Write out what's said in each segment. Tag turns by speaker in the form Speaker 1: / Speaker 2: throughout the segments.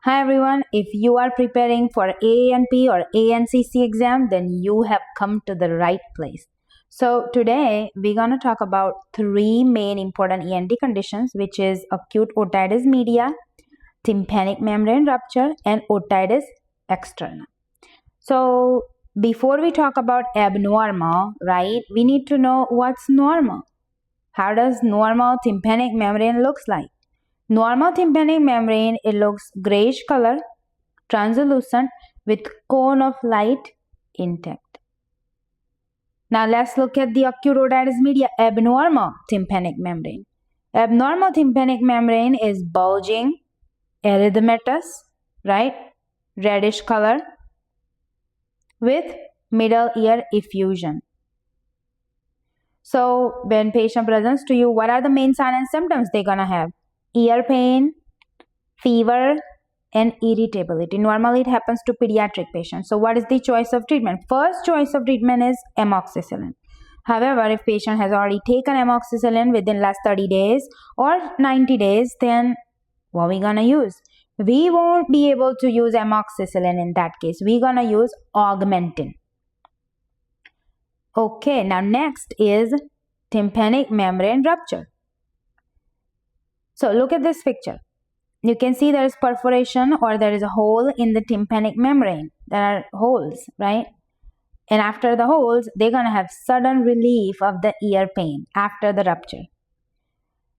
Speaker 1: Hi everyone, if you are preparing for AANP or ANCC exam, then you have come to the right place. So today we're going to talk about three main important ENT conditions, which is acute otitis media, tympanic membrane rupture, and otitis externa. So before we talk about abnormal, right, we need to know what's normal. How does normal tympanic membrane looks like? Normal tympanic membrane, it looks grayish color, translucent with cone of light intact. Now let's look at the acute otitis media abnormal tympanic membrane. Abnormal tympanic membrane is bulging, erythematous, right? Reddish color with middle ear effusion. So when patient presents to you, what are the main signs and symptoms they're gonna have? Ear pain, fever, and irritability. Normally it happens to pediatric patients. So what is the choice of treatment? First choice of treatment is amoxicillin. However, if patient has already taken amoxicillin within last 30 days or 90 days, then what are we gonna use? We won't be able to use amoxicillin in that case. We're gonna use augmentin. Okay, now next is tympanic membrane rupture. So look at this picture. You can see there is perforation or there is a hole in the tympanic membrane. There are holes, right? And after the holes, they're going to have sudden relief of the ear pain after the rupture.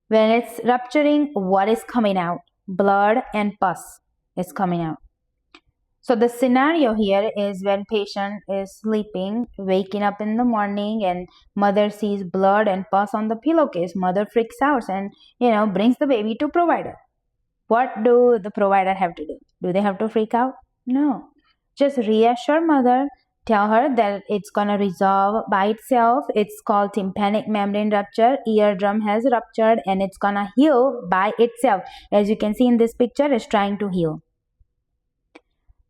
Speaker 1: When it's rupturing, what is coming out? Blood and pus is coming out. So the scenario here is when patient is sleeping, waking up in the morning, and mother sees blood and pus on the pillowcase. Mother freaks out and, brings the baby to provider. What do the provider have to do? Do they have to freak out? No. Just reassure mother, tell her that it's going to resolve by itself. It's called tympanic membrane rupture. Eardrum has ruptured and it's going to heal by itself. As you can see in this picture, it's trying to heal.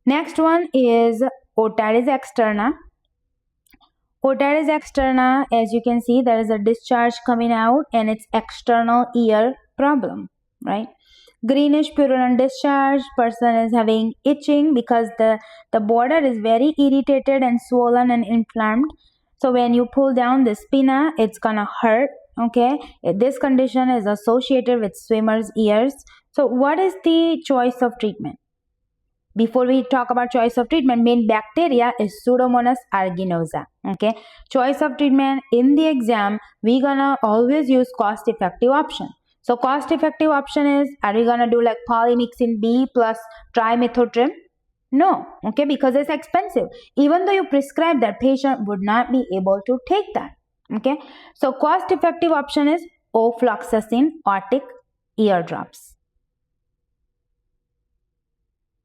Speaker 1: Next one is otitis externa. Otitis externa, as you can see, there is a discharge coming out and it's external ear problem, right? Greenish purulent discharge, person is having itching because the border is very irritated and swollen and inflamed. So when you pull down the spina, it's gonna hurt, okay? This condition is associated with swimmer's ears. So what is the choice of treatment? Before we talk about choice of treatment, main bacteria is Pseudomonas aeruginosa, okay? Choice of treatment in the exam, we're gonna always use cost-effective option. So cost-effective option is, are we going to do like polymyxin B plus trimethoprim? No, okay, because it's expensive. Even though you prescribe that, patient would not be able to take that, okay. So cost-effective option is ofloxacin otic ear drops.